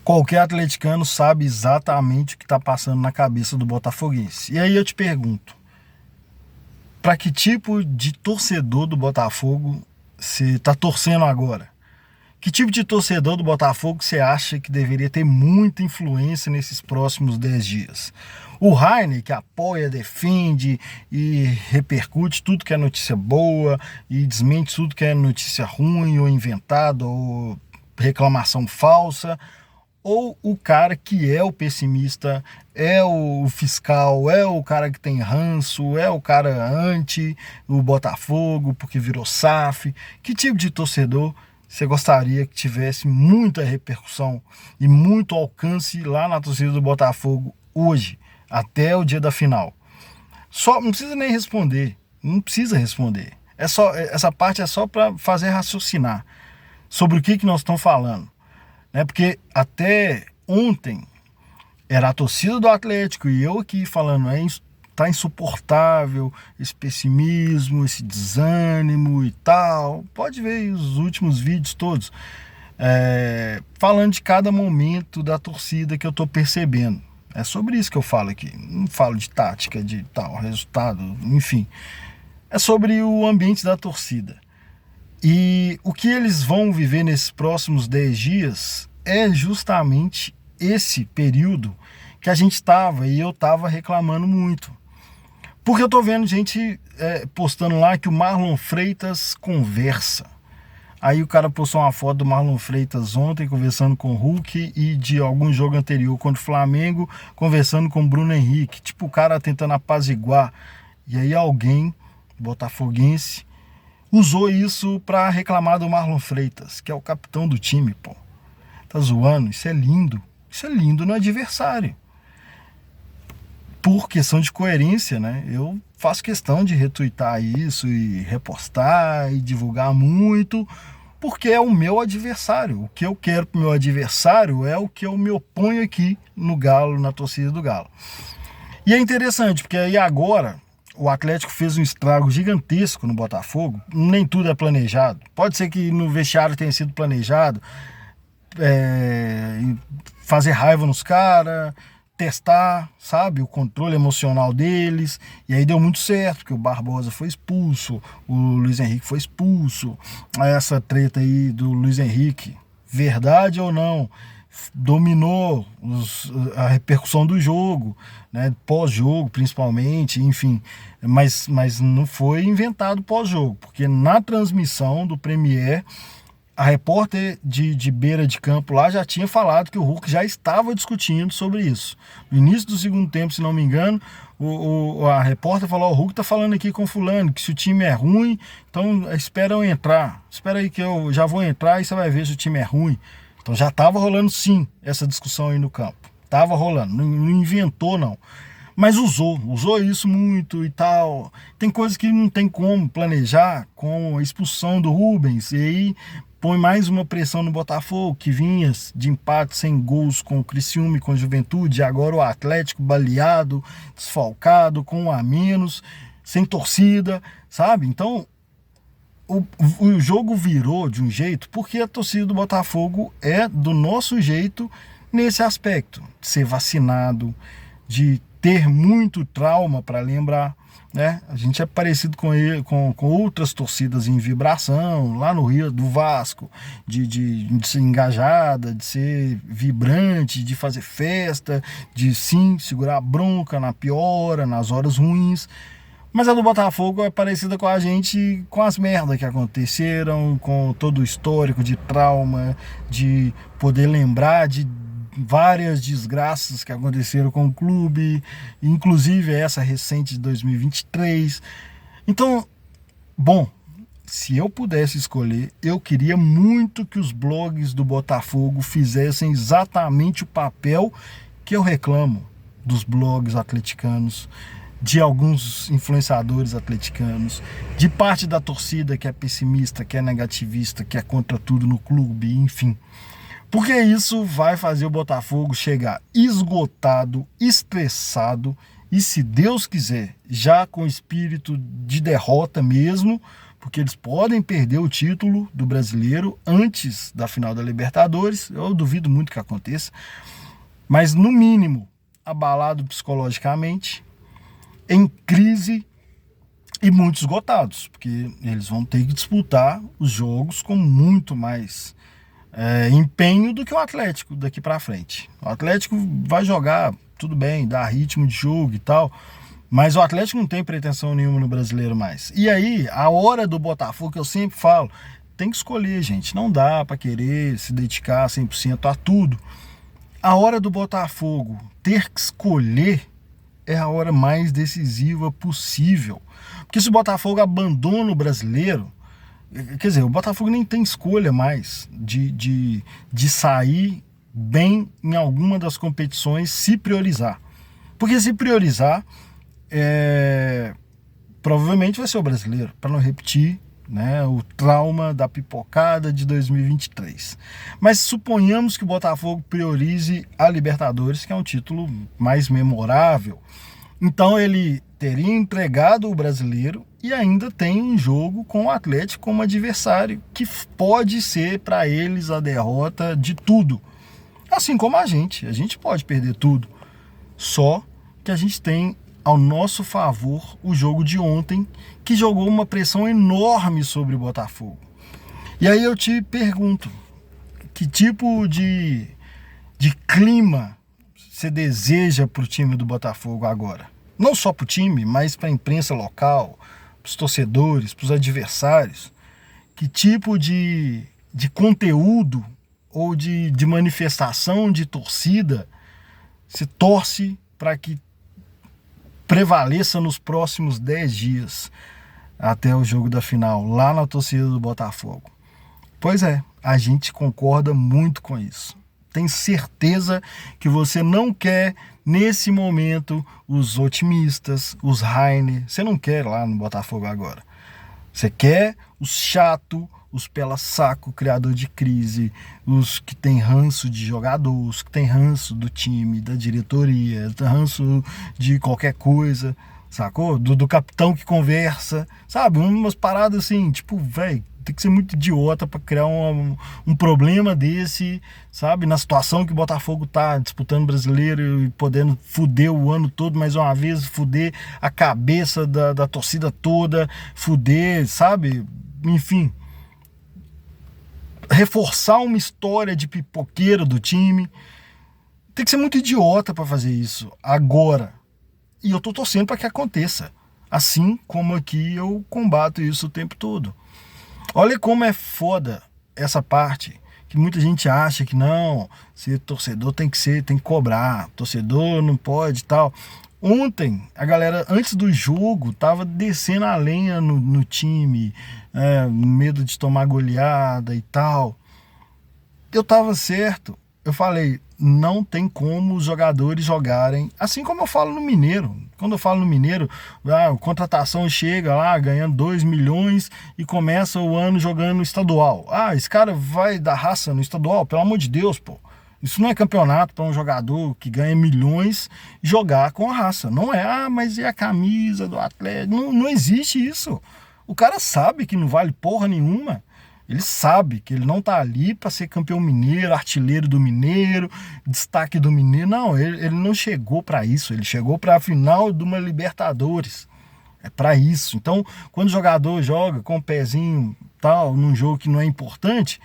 Qualquer atleticano sabe exatamente o que está passando na cabeça do botafoguense. E aí eu te pergunto, para que tipo de torcedor do Botafogo você está torcendo agora? Que tipo de torcedor do Botafogo você acha que deveria ter muita influência nesses próximos 10 dias? O Rainer, que apoia, defende e repercute tudo que é notícia boa e desmente tudo que é notícia ruim ou inventada ou reclamação falsa? Ou o cara que é o pessimista, é o fiscal, é o cara que tem ranço, é o cara anti o Botafogo porque virou SAF? Que tipo de torcedor você gostaria que tivesse muita repercussão e muito alcance lá na torcida do Botafogo hoje, até o dia da final? Só não precisa nem responder, não precisa responder. Essa parte é só para fazer raciocinar sobre o que nós estamos falando. Porque até ontem era a torcida do Atlético e eu aqui falando, tá insuportável esse pessimismo, esse desânimo e tal. Pode ver os últimos vídeos todos, falando de cada momento da torcida que eu tô percebendo. É sobre isso que eu falo aqui. Não falo de tática, de tal, resultado, enfim. É sobre o ambiente da torcida. E o que eles vão viver nesses próximos 10 dias é justamente esse período que a gente estava e eu estava reclamando muito. Porque eu tô vendo gente postando lá que o Marlon Freitas conversa. Aí o cara postou uma foto do Marlon Freitas ontem conversando com o Hulk e de algum jogo anterior contra o Flamengo conversando com o Bruno Henrique. Tipo o cara tentando apaziguar. E aí alguém, botafoguense, usou isso para reclamar do Marlon Freitas, que é o capitão do time, pô. Tá zoando? Isso é lindo. Isso é lindo no adversário. Por questão de coerência, né? Eu faço questão de retweetar isso e repostar e divulgar muito, porque é o meu adversário. O que eu quero pro meu adversário é o que eu me oponho aqui no Galo, na torcida do Galo. E é interessante, porque aí agora o Atlético fez um estrago gigantesco no Botafogo. Nem tudo é planejado. Pode ser que no vestiário tenha sido planejado, fazer raiva nos caras, testar, sabe, o controle emocional deles. E aí deu muito certo, porque o Barbosa foi expulso, o Luiz Henrique foi expulso. Essa treta aí do Luiz Henrique, verdade ou não, dominou a repercussão do jogo, né, pós-jogo principalmente, enfim, mas não foi inventado pós-jogo, porque na transmissão do Premier, a repórter de beira de campo lá já tinha falado que o Hulk já estava discutindo sobre isso. No início do segundo tempo, se não me engano, a repórter falou: o Hulk tá falando aqui com fulano, que se o time é ruim, então espera eu entrar. Espera aí que eu já vou entrar e você vai ver se o time é ruim. Então já estava rolando sim essa discussão aí no campo. Estava rolando, não inventou não. Mas usou isso muito e tal. Tem coisas que não tem como planejar, com a expulsão do Rubens. E aí põe mais uma pressão no Botafogo, que vinha de empate sem gols com o Criciúma e com a Juventude. E agora o Atlético baleado, desfalcado, com um a menos, sem torcida, sabe? Então o jogo virou de um jeito porque a torcida do Botafogo é do nosso jeito nesse aspecto. De ser vacinado, de ter muito trauma para lembrar, né? A gente é parecido com outras torcidas em vibração, lá no Rio do Vasco, de ser engajada, de ser vibrante, de fazer festa, de sim segurar a bronca na piora, nas horas ruins. Mas a do Botafogo é parecida com a gente, com as merdas que aconteceram, com todo o histórico de trauma, de poder lembrar de várias desgraças que aconteceram com o clube, inclusive essa recente de 2023. Então, bom, se eu pudesse escolher, eu queria muito que os blogs do Botafogo fizessem exatamente o papel que eu reclamo dos blogs atleticanos, de alguns influenciadores atleticanos, de parte da torcida que é pessimista, que é negativista, que é contra tudo no clube, enfim. Porque isso vai fazer o Botafogo chegar esgotado, estressado e, se Deus quiser, já com espírito de derrota mesmo, porque eles podem perder o título do Brasileiro antes da final da Libertadores. Eu duvido muito que aconteça, mas no mínimo abalado psicologicamente, em crise e muito esgotados, porque eles vão ter que disputar os jogos com muito mais empenho do que o Atlético daqui para frente. O Atlético vai jogar, tudo bem, dá ritmo de jogo e tal, mas o Atlético não tem pretensão nenhuma no Brasileiro mais. E aí, a hora do Botafogo, que eu sempre falo, tem que escolher, gente. Não dá para querer se dedicar 100% a tudo. A hora do Botafogo ter que escolher é a hora mais decisiva possível. Porque se o Botafogo abandona o Brasileiro, quer dizer, o Botafogo nem tem escolha mais de sair bem em alguma das competições se priorizar. Porque se priorizar, provavelmente vai ser o Brasileiro, para não repetir, né, o trauma da pipocada de 2023. Mas suponhamos que o Botafogo priorize a Libertadores, que é um título mais memorável. Então ele teria entregado o Brasileiro e ainda tem um jogo com o Atlético como adversário, que pode ser para eles a derrota de tudo. Assim como a gente pode perder tudo. Só que a gente tem ao nosso favor o jogo de ontem, que jogou uma pressão enorme sobre o Botafogo. E aí eu te pergunto, que tipo de clima você deseja para o time do Botafogo agora? Não só para o time, mas para a imprensa local, para os torcedores, para os adversários. Que tipo de conteúdo ou de manifestação de torcida se torce para que prevaleça nos próximos 10 dias até o jogo da final, lá na torcida do Botafogo? Pois é, a gente concorda muito com isso. Tenho certeza que você não quer, nesse momento, os otimistas, os Rainer. Você não quer lá no Botafogo agora. Você quer os chato, os pela-saco, criador de crise, os que tem ranço de jogador, os que tem ranço do time, da diretoria, ranço de qualquer coisa, sacou? Do capitão que conversa, sabe? Umas paradas assim, tipo, velho, tem que ser muito idiota para criar um problema desse, sabe? Na situação que o Botafogo tá disputando Brasileiro e podendo fuder o ano todo mais uma vez, fuder a cabeça da torcida toda, fuder, sabe? Enfim, reforçar uma história de pipoqueiro do time. Tem que ser muito idiota para fazer isso agora. E eu tô torcendo para que aconteça. Assim como aqui eu combato isso o tempo todo. Olha como é foda essa parte, que muita gente acha que não, ser torcedor tem que cobrar, torcedor não pode e tal. Ontem, a galera, antes do jogo, tava descendo a lenha no time, medo de tomar goleada e tal. Eu tava certo. Eu falei, não tem como os jogadores jogarem, assim como eu falo no Mineiro. Quando eu falo no Mineiro, a contratação chega lá ganhando 2 milhões e começa o ano jogando no estadual. Esse cara vai dar raça no estadual? Pelo amor de Deus, pô. Isso não é campeonato para um jogador que ganha milhões jogar com a raça. Não é, mas e a camisa do Atlético? Não existe isso. O cara sabe que não vale porra nenhuma. Ele sabe que ele não tá ali para ser campeão mineiro, artilheiro do Mineiro, destaque do Mineiro. Não, ele não chegou para isso. Ele chegou para a final de uma Libertadores. É para isso. Então, quando o jogador joga com o pezinho tal, num jogo que não é importante,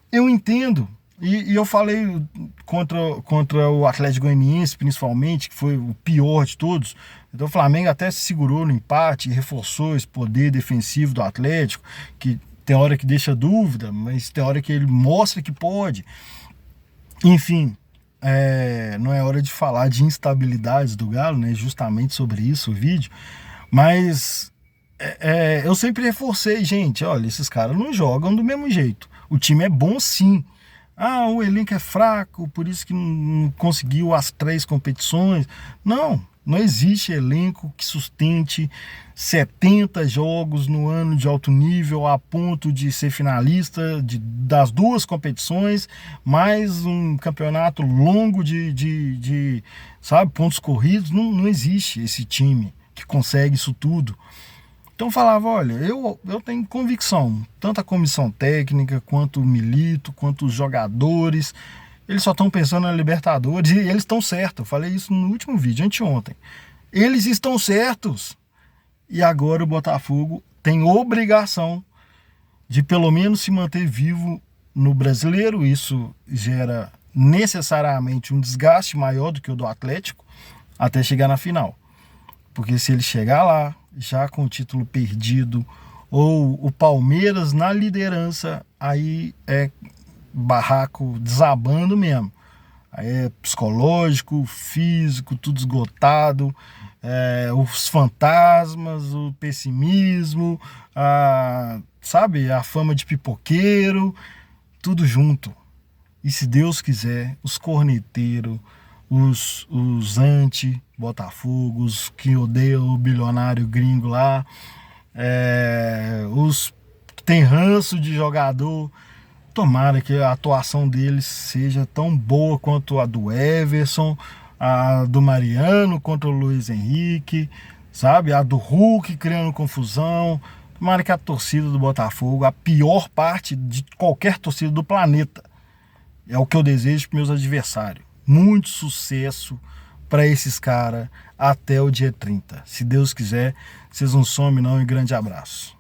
eu entendo. E eu falei contra o Atlético Goianiense, principalmente, que foi o pior de todos. Então o Flamengo até se segurou no empate e reforçou esse poder defensivo do Atlético, que tem hora que deixa dúvida, mas tem hora que ele mostra que pode. Enfim, não é hora de falar de instabilidades do Galo, né? Justamente sobre isso o vídeo. Mas eu sempre reforcei, gente, olha, esses caras não jogam do mesmo jeito. O time é bom sim. O elenco é fraco, por isso que não conseguiu as 3 competições. Não existe elenco que sustente 70 jogos no ano de alto nível a ponto de ser finalista das 2 competições, mais um campeonato longo de sabe, pontos corridos. Não existe esse time que consegue isso tudo. Então falava, olha, eu tenho convicção, tanto a comissão técnica, quanto o Milito, quanto os jogadores, eles só estão pensando na Libertadores e eles estão certos. Eu falei isso no último vídeo, anteontem. Eles estão certos. E agora o Botafogo tem obrigação de pelo menos se manter vivo no Brasileiro. Isso gera necessariamente um desgaste maior do que o do Atlético até chegar na final. Porque se ele chegar lá, já com o título perdido, ou o Palmeiras na liderança, aí é barraco desabando mesmo. Aí é psicológico, físico, tudo esgotado, os fantasmas, o pessimismo, sabe, a fama de pipoqueiro, tudo junto. E se Deus quiser, os corneteiros, os anti-Botafogo, os que odeiam o bilionário gringo lá, os que tem ranço de jogador, tomara que a atuação deles seja tão boa quanto a do Everson, a do Mariano contra o Luiz Henrique, sabe? A do Hulk criando confusão. Tomara que a torcida do Botafogo, a pior parte de qualquer torcida do planeta, é o que eu desejo para meus adversários. Muito sucesso para esses caras até o dia 30. Se Deus quiser, vocês não somem não, e grande abraço.